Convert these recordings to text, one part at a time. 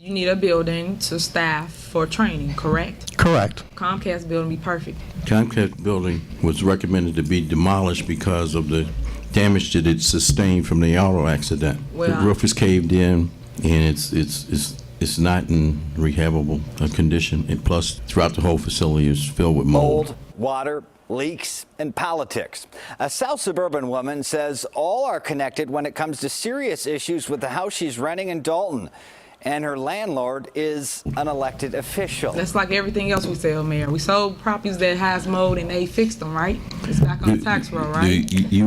You need a building to staff for training, correct? Correct. Comcast building be perfect. Comcast building was recommended to be demolished because of the damage that it sustained from the auto accident. Well, the roof is caved in, and it's not in rehabable condition. And plus, throughout the whole facility is filled with mold. Water, leaks, and politics. A South suburban woman says all are connected when it comes to serious issues with the house she's renting in Dolton. And her landlord is an elected official. That's like everything else we sell, Mayor. We sold properties that has mold and they fixed them, right? It's back on the tax roll, right? You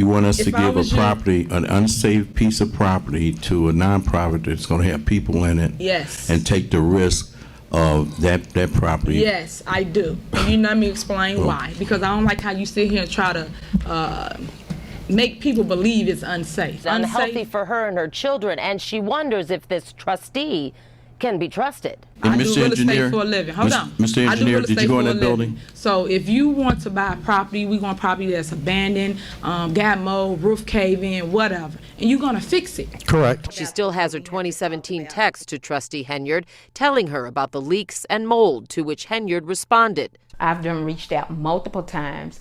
want us to give a property, an unsafe piece of property, to a nonprofit that's going to have people in it. Yes. And take the risk of that property. Yes, I do. And you let me explain why. Because I don't like how you sit here and try to make people believe it's unsafe. It's unhealthy for her and her children, and she wonders if this trustee can be trusted. I do real estate for a living. Hold on. Mr. Engineer, did you go in that building? So if you want to buy a property, we want property that's abandoned, got mold, roof cave in, whatever, and you're going to fix it. Correct. She still has her 2017 text to Trustee Henyard telling her about the leaks and mold, to which Henyard responded. I've done reached out multiple times.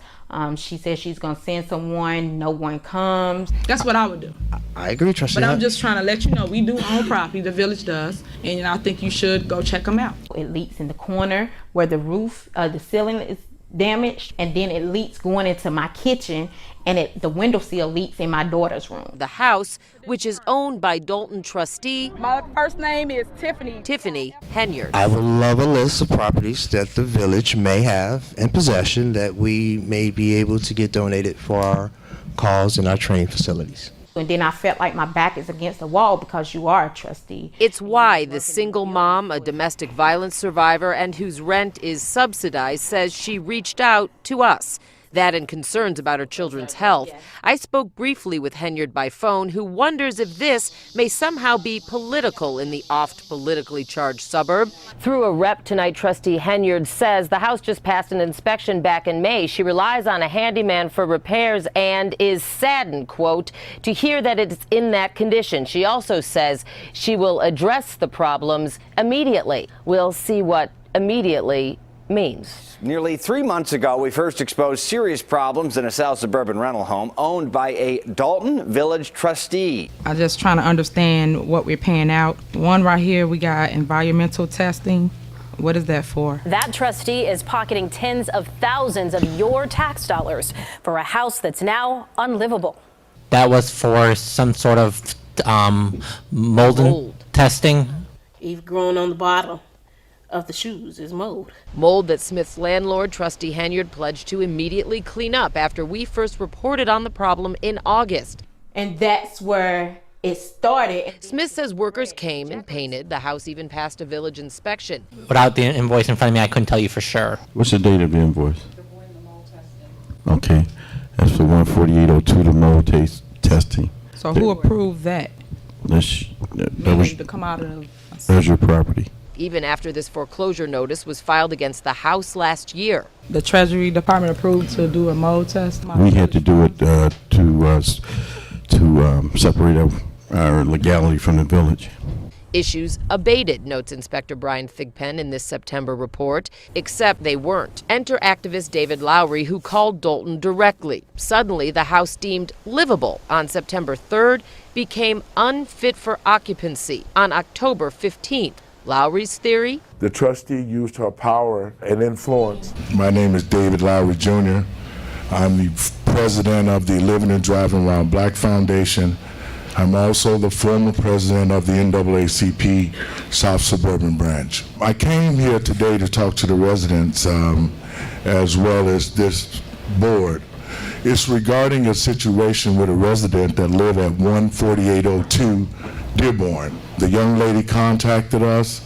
She says she's going to send someone. No one comes. That's what I would do. I agree, Trustee. But I'm just trying to let you know, we do own property, the village does, and I think you should go check them out. It leaks in the corner where the roof, the ceiling is damaged, and then it leaks going into my kitchen, and the window sill leaks in my daughter's room. The house, which is owned by Dolton trustee, My first name is Tiffany. Tiffany Henyard. I would love a list of properties that the village may have in possession that we may be able to get donated for our cause and our training facilities. And then I felt like my back is against the wall because you are a trustee. It's why the single mom, a domestic violence survivor and whose rent is subsidized, says she reached out to us. That and concerns about her children's health. I spoke briefly with Henyard by phone, who wonders if this may somehow be political in the oft politically charged suburb. Through a rep tonight, Trustee Henyard says the house just passed an inspection back in May. She relies on a handyman for repairs and is saddened, quote, to hear that it's in that condition. She also says she will address the problems immediately. We'll see what immediately means. Nearly 3 months ago, we first exposed serious problems in a South suburban rental home owned by a Dolton Village trustee. I'm just trying to understand what we're paying out. One right here, we got environmental testing. What is that for? That trustee is pocketing tens of thousands of your tax dollars for a house that's now unlivable. That was for some sort of mold testing. Even grown on the bottom of the shoes is mold. Mold that Smith's landlord, Trustee Henyard, pledged to immediately clean up after we first reported on the problem in August. And that's where it started. Smith says workers came and painted. The house even passed a village inspection. Without the invoice in front of me, I couldn't tell you for sure. What's the date of the invoice? Okay, that's for 14802, the mold testing. So who approved that? That was to come out of that's your property. Even after this foreclosure notice was filed against the house last year. The Treasury Department approved to do a mold test? We had to do it to separate our legality from the village. Issues abated, notes Inspector Brian Thigpen in this September report, except they weren't. Enter activist David Lowery, who called Dolton directly. Suddenly, the house deemed livable on September 3rd became unfit for occupancy on October 15th. Lowry's theory? The trustee used her power and influence. My name is David Lowery Jr. I'm the president of the Living and Driving While Black Foundation. I'm also the former president of the NAACP South Suburban Branch. I came here today to talk to the residents as well as this board. It's regarding a situation with a resident that live at 14802 Dearborn. The young lady contacted us.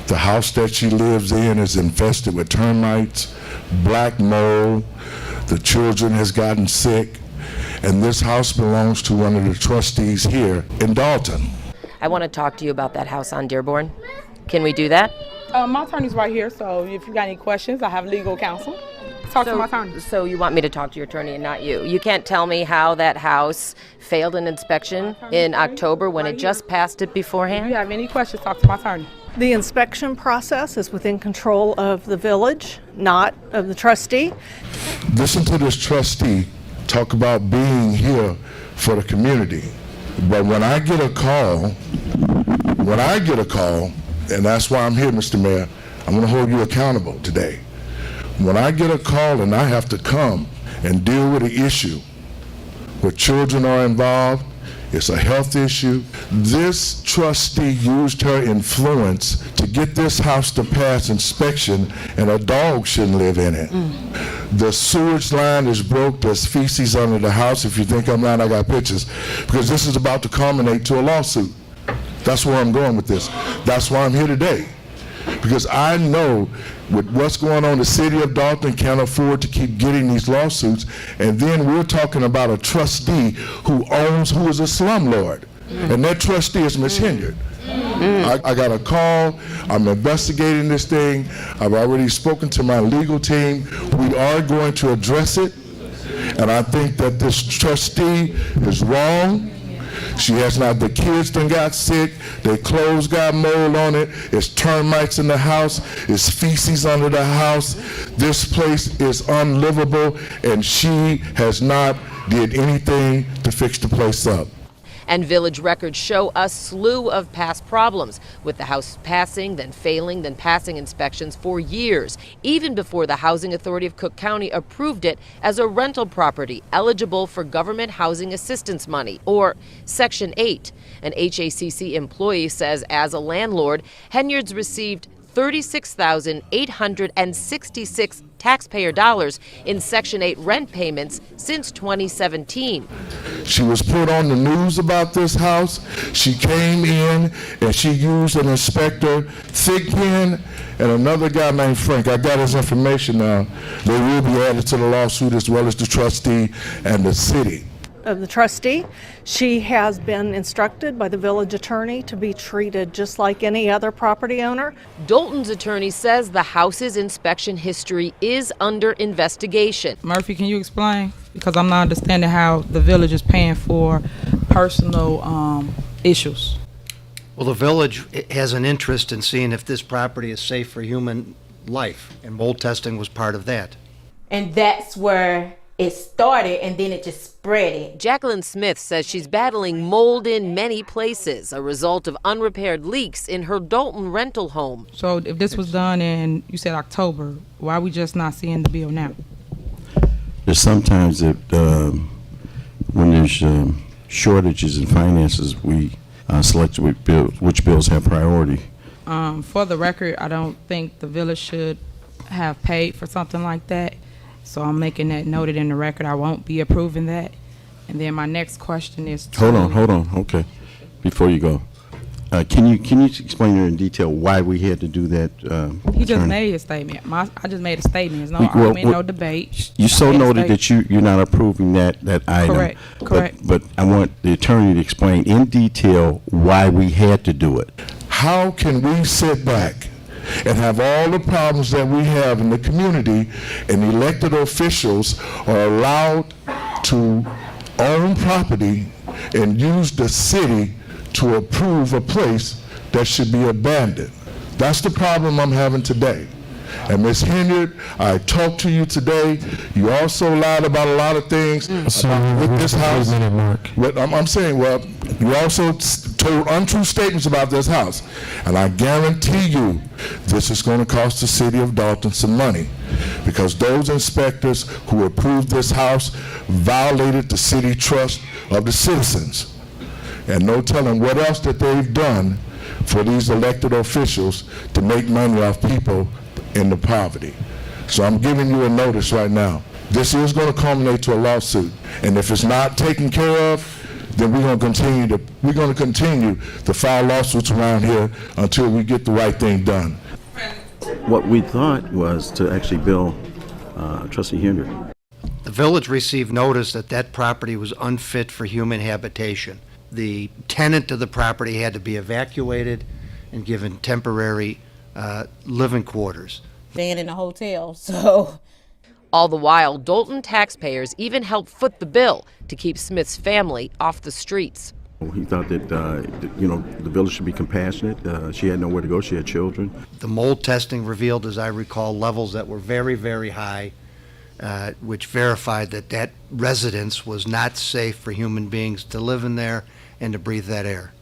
The house that she lives in is infested with termites, black mold. The children has gotten sick. And this house belongs to one of the trustees here in Dolton. I want to talk to you about that house on Dearborn. Can we do that? My attorney's right here, so if you got any questions, I have legal counsel. talk to my attorney. So you want me to talk to your attorney and not you? You can't tell me how that house failed an inspection in October when it just passed it If beforehand? you have any questions, talk to my attorney. The inspection process is within control of the village, not of the trustee. Listen to this trustee talk about being here for the community. But when I get a call, and that's why I'm here, Mr. Mayor, I'm going to hold you accountable today. When I get a call and I have to come and deal with an issue where children are involved, it's a health issue. This trustee used her influence to get this house to pass inspection, and a dog shouldn't live in it. The sewage line is broke. There's feces under the house. If you think I'm lying, I got pictures. Because this is about to culminate to a lawsuit. That's where I'm going with this. That's why I'm here today. Because I know with what's going on, the city of Dolton can't afford to keep getting these lawsuits. And then we're talking about a trustee who is a slumlord. And that trustee is Ms. Henyard. I got a call. I'm investigating this thing. I've already spoken to my legal team. We are going to address it. And I think that this trustee is wrong. She has not, the kids done got sick, their clothes got mold on it, it's termites in the house, it's feces under the house. This place is unlivable, and she has not did anything to fix the place up. And village records show a slew of past problems, with the house passing, then failing, then passing inspections for years, even before the Housing Authority of Cook County approved it as a rental property eligible for government housing assistance money, or Section 8. An HACC employee says as a landlord, Henyard's received $36,866 taxpayer dollars in Section 8 rent payments since 2017. She was put on the news about this house. She came in and she used an inspector, Thigpen, and another guy named Frank. I got his information now. They will be added to the lawsuit, as well as the trustee and the city. Of the trustee, she has been instructed by the village attorney to be treated just like any other property owner. Dolton's attorney says the house's inspection history is under investigation. Murphy, can you explain? Because I'm not understanding how the village is paying for personal issues. Well, the village has an interest in seeing if this property is safe for human life, and mold testing was part of that. And that's where it started, and then it just spread it. Jacqueline Smith says she's battling mold in many places, a result of unrepaired leaks in her Dolton rental home. So if this was done in, you said October, why are we just not seeing the bill now? There's sometimes that when there's shortages in finances, we select which bills have priority. For the record, I don't think the village should have paid for something like that. So I'm making that noted in the record. I won't be approving that. And then my next question is Hold on. Okay. Before you go, can you explain in detail why we had to do that? He just attorney? made his statement. I just made a statement. There's no argument, no debate. You so noted that you're not approving that item. Correct. But I want the attorney to explain in detail why we had to do it. How can we sit back and have all the problems that we have in the community, and elected officials are allowed to own property and use the city to approve a place that should be abandoned? That's the problem I'm having today. And Ms. Henyard, I talked to you today. You also lied about a lot of things with this house. I'm saying, well, you also told untrue statements about this house. And I guarantee you this is going to cost the city of Dolton some money, because those inspectors who approved this house violated the city trust of the citizens. And no telling what else that they've done for these elected officials to make money off people in the poverty. So I'm giving you a notice right now. This is going to culminate to a lawsuit, and if it's not taken care of, then we're going to continue to file lawsuits around here until we get the right thing done. What we thought was to actually bill Trustee Henyard. The village received notice that that property was unfit for human habitation. The tenant of the property had to be evacuated and given temporary living quarters. Staying in a hotel, so. All the while, Dolton taxpayers even helped foot the bill to keep Smith's family off the streets. He thought that, the village should be compassionate. She had nowhere to go. She had children. The mold testing revealed, as I recall, levels that were very, very high, which verified that residence was not safe for human beings to live in there and to breathe that air.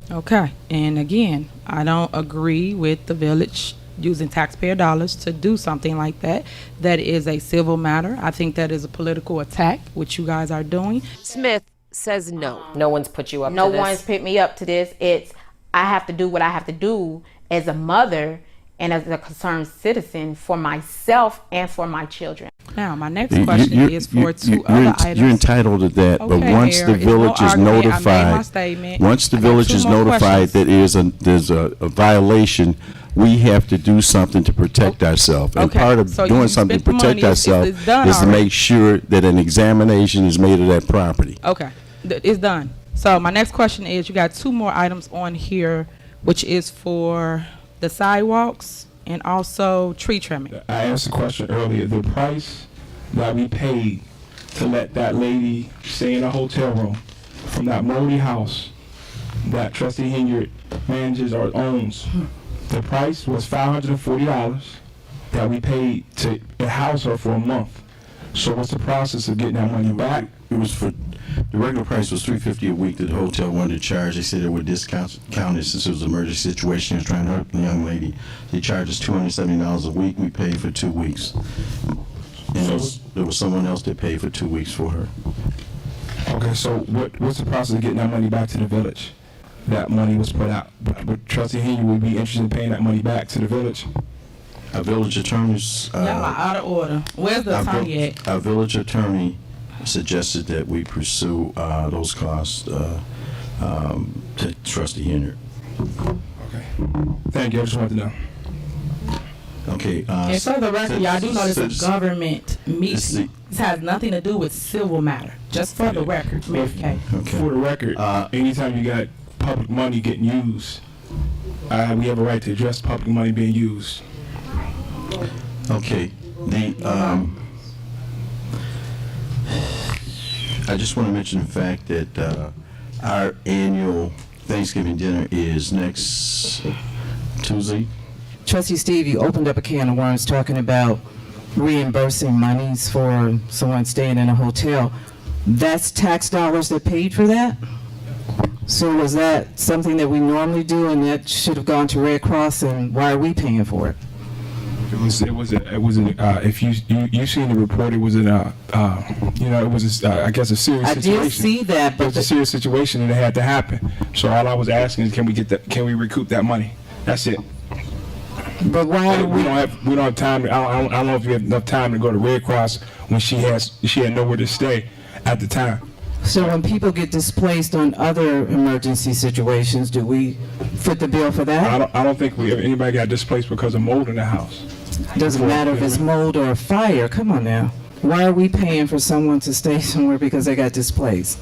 Okay, and again, I don't agree with the village using taxpayer dollars to do something like that. That is a civil matter. I think that is a political attack, which you guys are doing. Smith says no. No one's put you up to this. No one's put me up to this. It's, I have to do what I have to do as a mother and as a concerned citizen for myself and for my children. Now, my next question is for two other items. You're entitled to that, but once the village is notified, once the village is notified that there's a violation, we have to do something to protect ourselves. And part of doing something to protect ourselves is to make sure that an examination is made of that property. Okay, it's done. So my next question is, you got two more items on here, which is for the sidewalks and also tree trimming. I asked a question earlier. The price that we paid to let that lady stay in a hotel room from that moldy house that trustee Henyard manages or owns, the price was $540 that we paid to house her for a month. So what's the process of getting that money back? It was for the regular price was $350 a week that the hotel wanted to charge. They said they would discount it since it was an emergency situation. They was trying to help the young lady. They charged us $270 a week. We paid for 2 weeks. And there was someone else that paid for 2 weeks for her. Okay, so what's the process of getting that money back to the village? That money was put out, but trustee Henyard would be interested in paying that money back to the village. Our village attorneys. Y'all are out of order. Where's the attorney at? Our village attorney suggested that we pursue those costs to trustee Henyard. Okay. Thank you. I just wanted to know. Okay. And for the record, y'all do know this is a government meeting. This has nothing to do with civil matter. Just for the record, okay. For the record, anytime you got public money getting used, we have a right to address public money being used. Okay. I just want to mention the fact that our annual Thanksgiving dinner is next Tuesday. Trustee Steve, you opened up a can of worms talking about reimbursing monies for someone staying in a hotel. That's tax dollars that paid for that? So was that something that we normally do and that should have gone to Red Cross, and why are we paying for it? If you seen the report, it was I guess a serious situation. I did see that, but it was a serious situation and it had to happen. So all I was asking is, can we recoup that money? That's it. But why we don't have time. I don't know if we have enough time to go to Red Cross when she had nowhere to stay at the time. So when people get displaced on other emergency situations, do we foot the bill for that? I don't think anybody got displaced because of mold in the house. Doesn't matter if it's mold or a fire. Come on now. Why are we paying for someone to stay somewhere because they got displaced?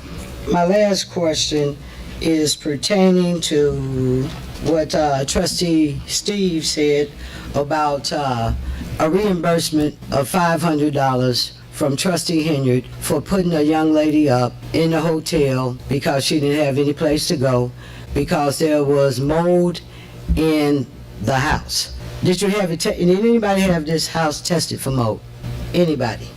My last question is pertaining to what Trustee Steve said about a reimbursement of $500 from Trustee Henyard for putting a young lady up in a hotel because she didn't have any place to go because there was mold in the house. Did you have it? Did anybody have this house tested for mold? Anybody?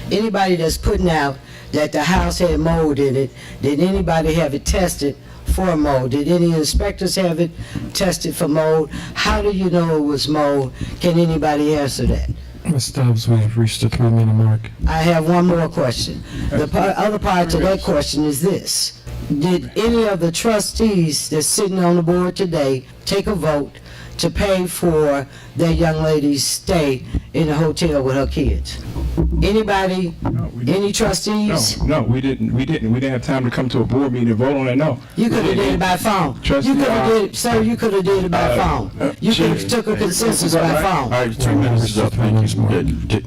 Anybody that's putting out that the house had mold in it, did anybody have it tested for mold? Did any inspectors have it tested for mold? How do you know it was mold? Can anybody answer that? Ms. Stubbs, we've reached the 3-minute mark. I have one more question. The other part to that question is this. Did any of the trustees that's sitting on the board today take a vote to pay for that young lady's stay in the hotel with her kids? Anybody? Any trustees? No, we didn't. We didn't have time to come to a board meeting and vote on it. No. You could have did it by phone. You could have did it, sir. You could have did it by phone. You could have took a consensus by phone. All right, 3 minutes is up. Thank you.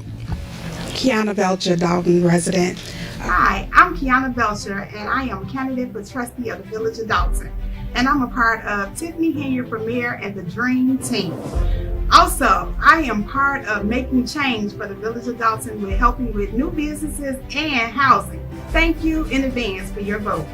Kiana Belcher, Dolton resident. Hi, I'm Kiana Belcher, and I am a candidate for trustee of the Village of Dolton. And I'm a part of Tiffany Henyard for mayor and the Dream Team. Also, I am part of making change for the Village of Dolton with helping with new businesses and housing. Thank you in advance for your vote.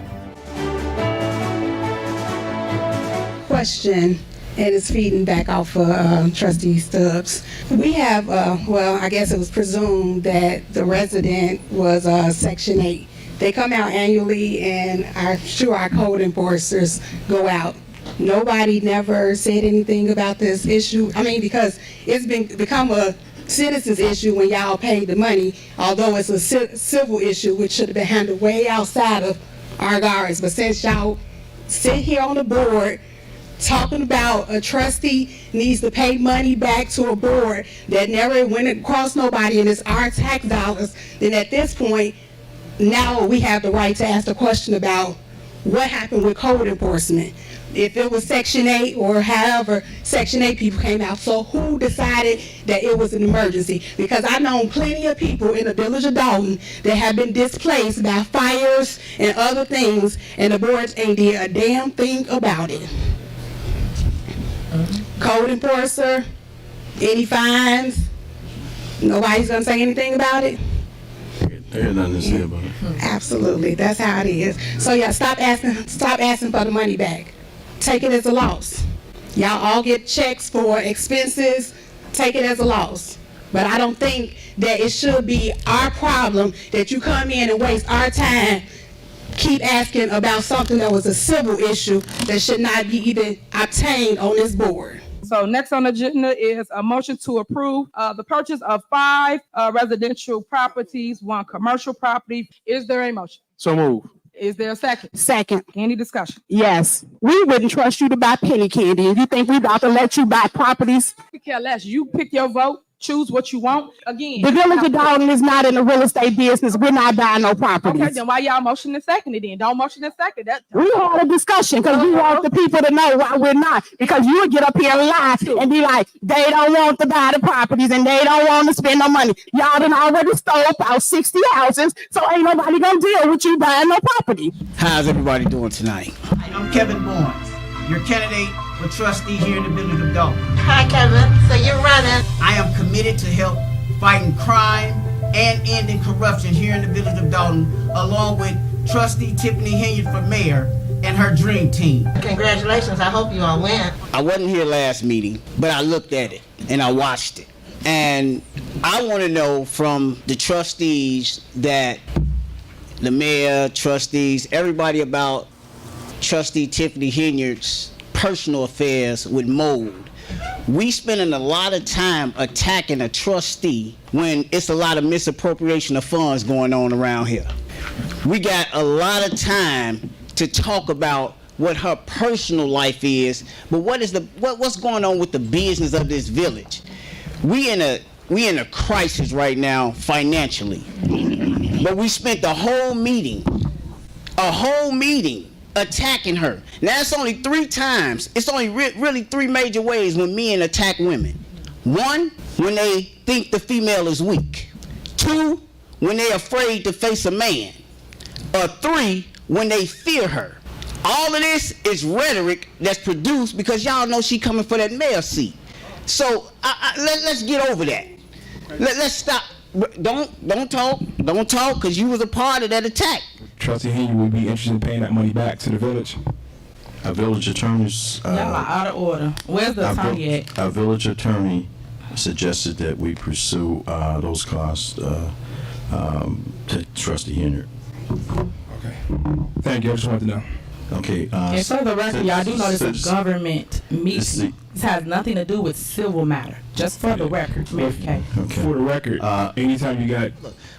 Question, and it's feeding back off of Trustee Stubbs. We have, well, I guess it was presumed that the resident was Section 8. They come out annually, and I'm sure our code enforcers go out. Nobody never said anything about this issue. I mean, because it's become a citizens issue when y'all paid the money, although it's a civil issue which should have been handled way outside of our guards. But since y'all sit here on the board talking about a trustee needs to pay money back to a board that never went across nobody and it's our tax dollars, then at this point, now we have the right to ask the question about what happened with code enforcement. If it was Section 8 or however Section 8 people came out, so who decided that it was an emergency? Because I've known plenty of people in the Village of Dolton that have been displaced by fires and other things, and the boards ain't did a damn thing about it. Code enforcer, any fines? Nobody's gonna say anything about it? There's nothing to say about it. Absolutely, that's how it is. So yeah, stop asking for the money back. Take it as a loss. Y'all all get checks for expenses. Take it as a loss. But I don't think that it should be our problem that you come in and waste our time, keep asking about something that was a civil issue that should not be even obtained on this board. So next on the agenda is a motion to approve the purchase of 5 residential properties, 1 commercial property. Is there a motion? So move. Is there a second? Second. Any discussion? Yes. We wouldn't trust you to buy penny candy, and you think we about to let you buy properties? We care less. You pick your vote. Choose what you want. Again, The Village of Dolton is not in the real estate business. We're not buying no properties. Okay, then why y'all motion and second it then? Don't motion and second that. We had a discussion because we want the people to know why we're not. Because you would get up here and lie and be like, they don't want to buy the properties and they don't want to spend no money. Y'all done already stole about 60 houses, so ain't nobody gonna deal with you buying no property. How's everybody doing tonight? I'm Kevin Boens, your candidate for trustee here in the Village of Dolton. Hi, Kevin. So you're running. I am committed to help fighting crime and ending corruption here in the Village of Dolton, along with trustee Tiffany Henyard for mayor and her dream team. Congratulations. I hope you all win. I wasn't here last meeting, but I looked at it and I watched it. And I want to know from the trustees, that the mayor, trustees, everybody, about trustee Tiffany Henyard's personal affairs with mold. We spending a lot of time attacking a trustee when it's a lot of misappropriation of funds going on around here. We got a lot of time to talk about what her personal life is, but what's going on with the business of this village? We in a crisis right now financially, but we spent a whole meeting attacking her. Now it's only 3 times. It's only really 3 major ways when men attack women. 1, when they think the female is weak. 2, when they're afraid to face a man. Or 3, when they fear her. All of this is rhetoric that's produced because y'all know she coming for that mayor seat. So let's get over that. Let's stop. Don't talk, because you was a part of that attack. Trustee Henyard would be interested in paying that money back to the village. Our village attorneys. Y'all are out of order. Where's the attorney at? Our village attorney suggested that we pursue those costs to Trustee Henyard. Okay. Thank you. I just wanted to know. Okay. And for the record, y'all do know this is a government meeting. This has nothing to do with civil matter. Just for the record, okay. For the record, anytime you got.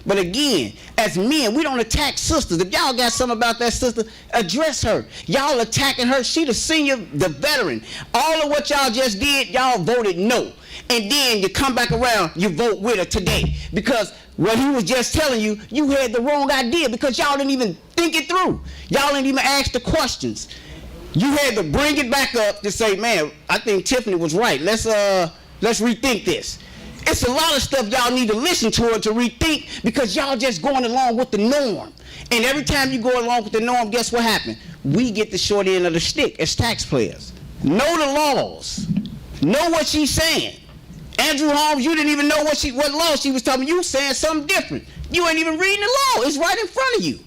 But again, as men, we don't attack sisters. If y'all got something about that sister, address her. Y'all attacking her. She the senior, the veteran. All of what y'all just did, y'all voted no. And then you come back around, you vote with her today. Because what he was just telling you, you had the wrong idea because y'all didn't even think it through. Y'all didn't even ask the questions. You had to bring it back up to say, man, I think Tiffany was right. Let's rethink this. It's a lot of stuff y'all need to listen to her to rethink because y'all just going along with the norm. And every time you go along with the norm, guess what happened? We get the short end of the stick as taxpayers. Know the laws. Know what she's saying. Andrew Holmes, you didn't even know what law she was talking. You saying something different. You ain't even reading the law. It's right in front of you.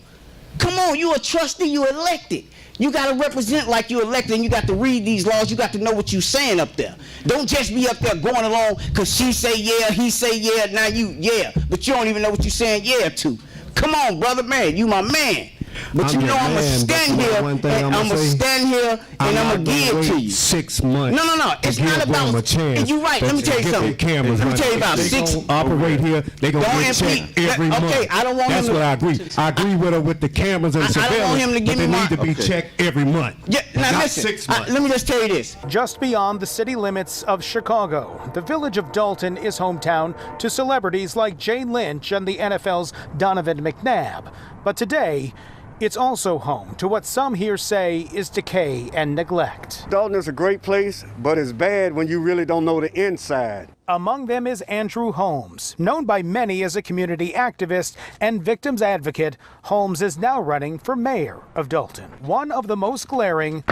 Come on, you a trustee, you elected. You got to represent like you elected, and you got to read these laws. You got to know what you saying up there. Don't just be up there going along because she say yeah, he say yeah, now you yeah, but you don't even know what you saying yeah to. Come on, brother, man, you my man. But you know I'm gonna stand here, and I'm gonna stand here, and I'm gonna give it to you. 6 months. No. It's not about. And you're right. Let me tell you something. Let me tell you about 6. Operate here. They gonna get checked every month. Okay, I don't want That's him to. what I agree. I agree with her with the cameras and surveillance. I don't want him to give me my. They need to be checked every month. Yeah, now Not listen. 6 months. Let me just tell you this. Just beyond the city limits of Chicago, the village of Dolton is hometown to celebrities like Jane Lynch and the NFL's Donovan McNabb. But today, it's also home to what some here say is decay and neglect. Dolton is a great place, but it's bad when you really don't know the inside. Among them is Andrew Holmes. Known by many as a community activist and victims advocate, Holmes is now running for mayor of Dolton. One of the most glaring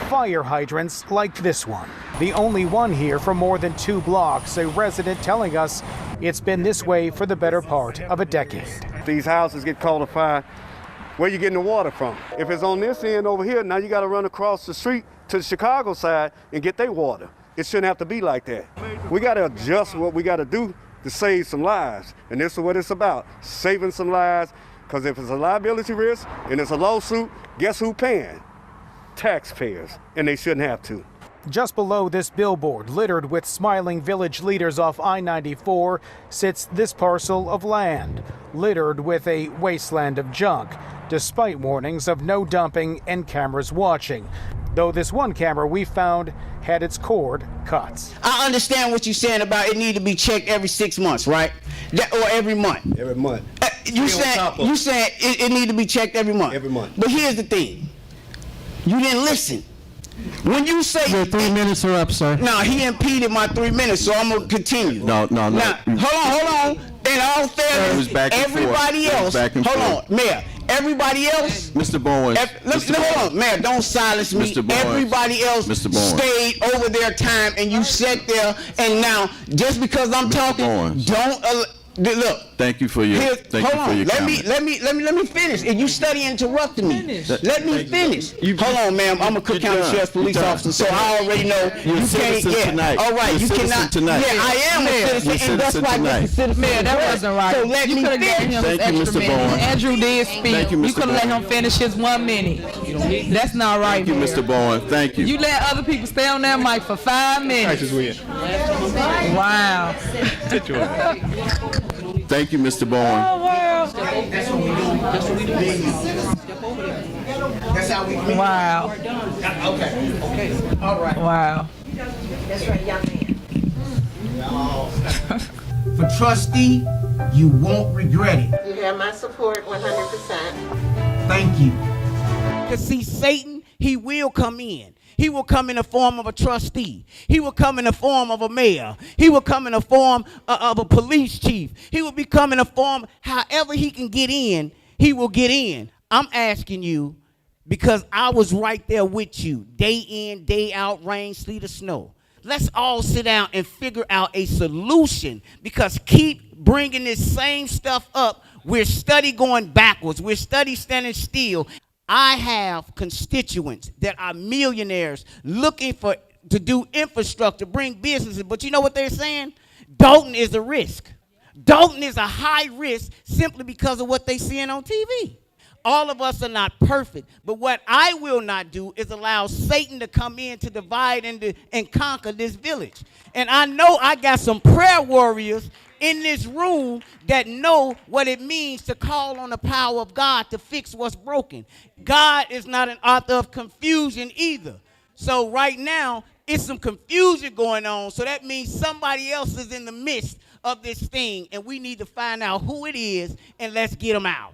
fire hydrants like this one. The only one here for more than 2 blocks, a resident telling us it's been this way for the better part of a decade. These houses get caught on fire. Where you getting the water from? If it's on this end over here, now you got to run across the street to the Chicago side and get their water. It shouldn't have to be like that. We got to adjust what we got to do to save some lives. And this is what it's about, saving some lives. Because if it's a liability risk and it's a lawsuit, guess who paying? Taxpayers, and they shouldn't have to. Just below this billboard, littered with smiling village leaders off I-94, sits this parcel of land, littered with a wasteland of junk, despite warnings of no dumping and cameras watching. Though this one camera we found had its cord cut. I understand what you're saying about it need to be checked every 6 months, right? Or every month. Every month. You saying it need to be checked every month. Every month. But here's the thing. You didn't listen. When you say your 3 minutes are up, sir. No, he impeded my 3 minutes, so I'm gonna continue. No. Now, hold on. In all fairness, everybody else. Hold on, Mayor. Everybody else. Mr. Boens. Hold on, Mayor. Don't silence me. Mr. Boens. Everybody else stayed over their time, and you sat there. And now, just because I'm talking, don't look. Thank you for your. Let me finish. And you study interrupting me. Let me finish. Hold on, ma'am. I'm a Cook County Sheriff's Police Officer, so I already know you can't. Yeah. All right, you cannot. Yeah, I am a citizen, and that's why Mr. Citizen. Man, that wasn't right. So let me finish. Thank you, Mr. Bowen. Andrew did speak. Thank you, Mr. You could have let him finish his 1 minute. That's not right. Thank you, Mr. Bowen. Thank you. You let other people stay on that mic for 5 minutes. Wow. Thank you, Mr. Bowen. Oh, wow. That's what we do. That's how we do. Wow. Okay. All right. Wow. That's right, young man. For trustee, you won't regret it. You have my support 100%. Thank you. Because see, Satan, he will come in. He will come in the form of a trustee. He will come in the form of a mayor. He will come in the form of a police chief. He will become in the form, however he can get in, he will get in. I'm asking you, because I was right there with you, day in, day out, rain, sleet, or snow. Let's all sit down and figure out a solution, because keep bringing this same stuff up. We're study going backwards. We're study standing still. I have constituents that are millionaires looking to do infrastructure, bring businesses, but you know what they're saying? Dolton is a risk. Dolton is a high risk simply because of what they're seeing on TV. All of us are not perfect, but what I will not do is allow Satan to come in to divide and conquer this village. And I know I got some prayer warriors in this room that know what it means to call on the power of God to fix what's broken. God is not an author of confusion either. So right now, it's some confusion going on. So that means somebody else is in the midst of this thing, and we need to find out who it is, and let's get them out.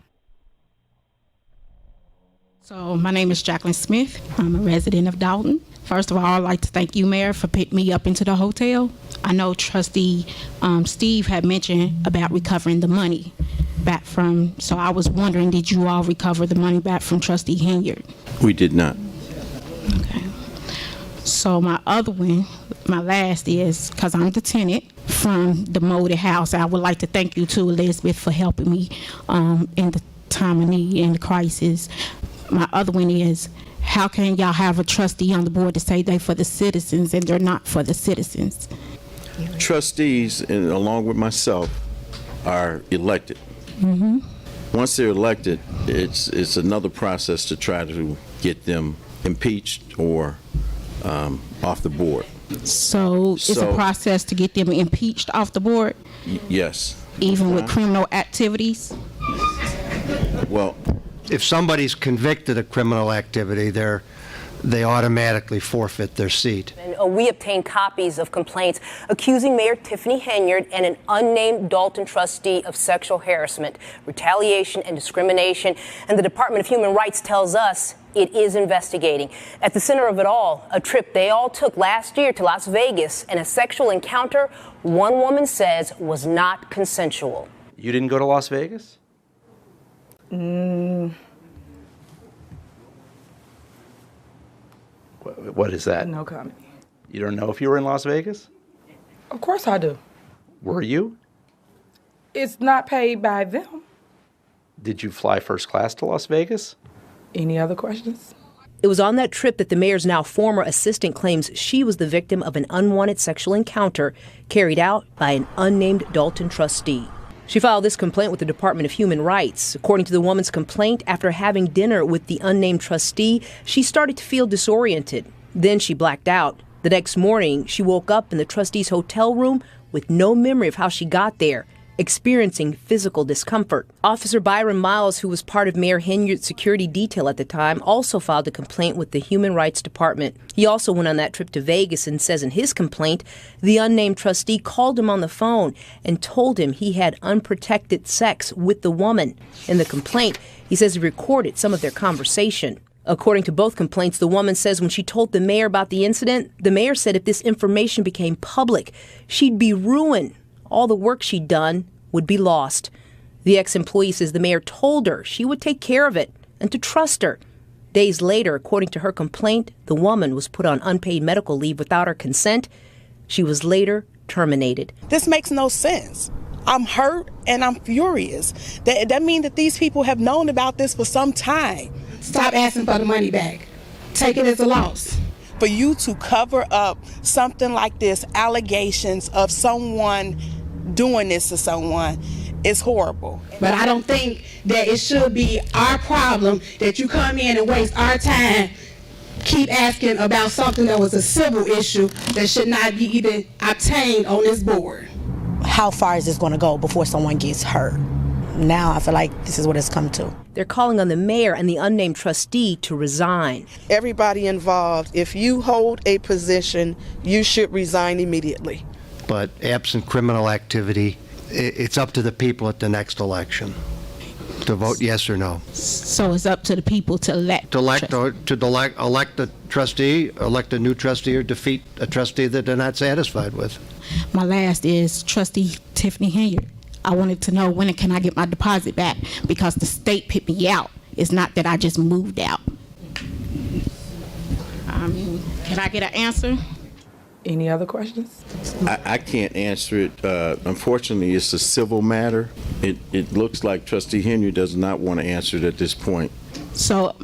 So my name is Jacqueline Smith. I'm a resident of Dolton. First of all, I'd like to thank you, Mayor, for picking me up into the hotel. I know Trustee Steve had mentioned about recovering the money back from, so I was wondering, did you all recover the money back from Trustee Henyard? We did not. Okay. So my other one, My last is, because I'm the tenant from the moldy house, I would like to thank you too, Elizabeth, for helping me in the time of need and the crisis. My other one is, how can y'all have a trustee on the board to say they for the citizens and they're not for the citizens? Trustees, and along with myself, are elected. Mm-hmm. Once they're elected, it's another process to try to get them impeached or off the board. So it's a process to get them impeached off the board? Yes. Even with criminal activities? Well, if somebody's convicted of criminal activity, they automatically forfeit their seat. And we obtained copies of complaints accusing Mayor Tiffany Henyard and an unnamed Dolton trustee of sexual harassment, retaliation, and discrimination. And the Department of Human Rights tells us it is investigating. At the center of it all, a trip they all took last year to Las Vegas and a sexual encounter one woman says was not consensual. You didn't go to Las Vegas? What is that? No comment. You don't know if you were in Las Vegas? Of course I do. Were you? It's not paid by them. Did you fly first class to Las Vegas? Any other questions? It was on that trip that the mayor's now former assistant claims she was the victim of an unwanted sexual encounter carried out by an unnamed Dolton trustee. She filed this complaint with the Department of Human Rights. According to the woman's complaint, after having dinner with the unnamed trustee, she started to feel disoriented. Then she blacked out. The next morning, she woke up in the trustee's hotel room with no memory of how she got there, experiencing physical discomfort. Officer Byron Miles, who was part of Mayor Henyard's security detail at the time, also filed a complaint with the Human Rights Department. He also went on that trip to Vegas and says in his complaint, the unnamed trustee called him on the phone and told him he had unprotected sex with the woman. In the complaint, he says he recorded some of their conversation. According to both complaints, the woman says when she told the mayor about the incident, the mayor said if this information became public, she'd be ruined. All the work she'd done would be lost. The ex-employee says the mayor told her she would take care of it and to trust her. Days later, according to her complaint, the woman was put on unpaid medical leave without her consent. She was later terminated. This makes no sense. I'm hurt and I'm furious. That means that these people have known about this for some time. Stop asking for the money back. Take it as a loss. For you to cover up something like this, allegations of someone doing this to someone, is horrible. But I don't think that it should be our problem that you come in and waste our time, keep asking about something that was a civil issue that should not be even obtained on this board. How far is this going to go before someone gets hurt? Now I feel like this is what it's come to. They're calling on the mayor and the unnamed trustee to resign. Everybody involved, if you hold a position, you should resign immediately. But absent criminal activity, it's up to the people at the next election to vote yes or no. So it's up to the people to elect. Elect a trustee, elect a new trustee, or defeat a trustee that they're not satisfied with. My last is Trustee Tiffany Henyard. I wanted to know, when can I get my deposit back? Because the state picked me out. It's not that I just moved out. Can I get an answer? Any other questions? I can't answer it. Unfortunately, it's a civil matter. It looks like Trustee Henyard does not want to answer it at this point. So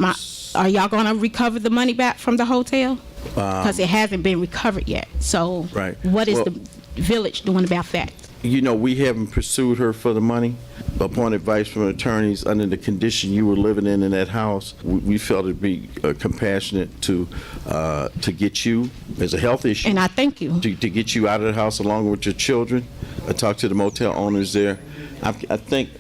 are y'all going to recover the money back from the hotel? Because it hasn't been recovered yet. So right. What is the village doing about that? You know, we haven't pursued her for the money. Upon advice from attorneys, under the condition you were living in that house, we felt it'd be compassionate to get you, as a health issue. And I thank you. To get you out of the house along with your children. I talked to the motel owners there. I think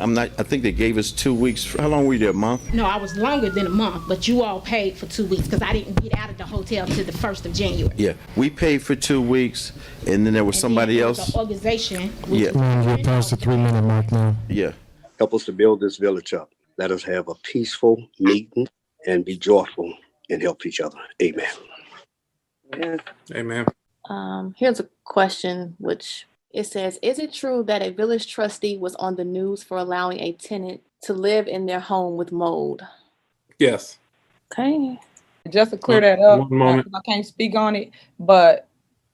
they gave us 2 weeks. How long were you there, a month? No, I was longer than a month, but you all paid for 2 weeks because I didn't get out of the hotel until the 1st of January. Yeah, we paid for 2 weeks, and then there was somebody else. The organization. Yeah. We're past the 3-minute mark now. Yeah. Help us to build this village up. Let us have a peaceful meeting and be joyful and help each other. Amen. Yeah. Amen. Here's a question which it says, is it true that a village trustee was on the news for allowing a tenant to live in their home with mold? Yes. Okay. Just to clear that up, One moment. I can't speak on it, but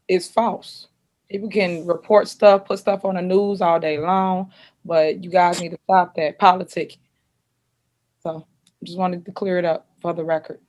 is false. People can report stuff, put stuff on the news all day long, but you guys need to stop that politic. So just wanted to clear it up for the record.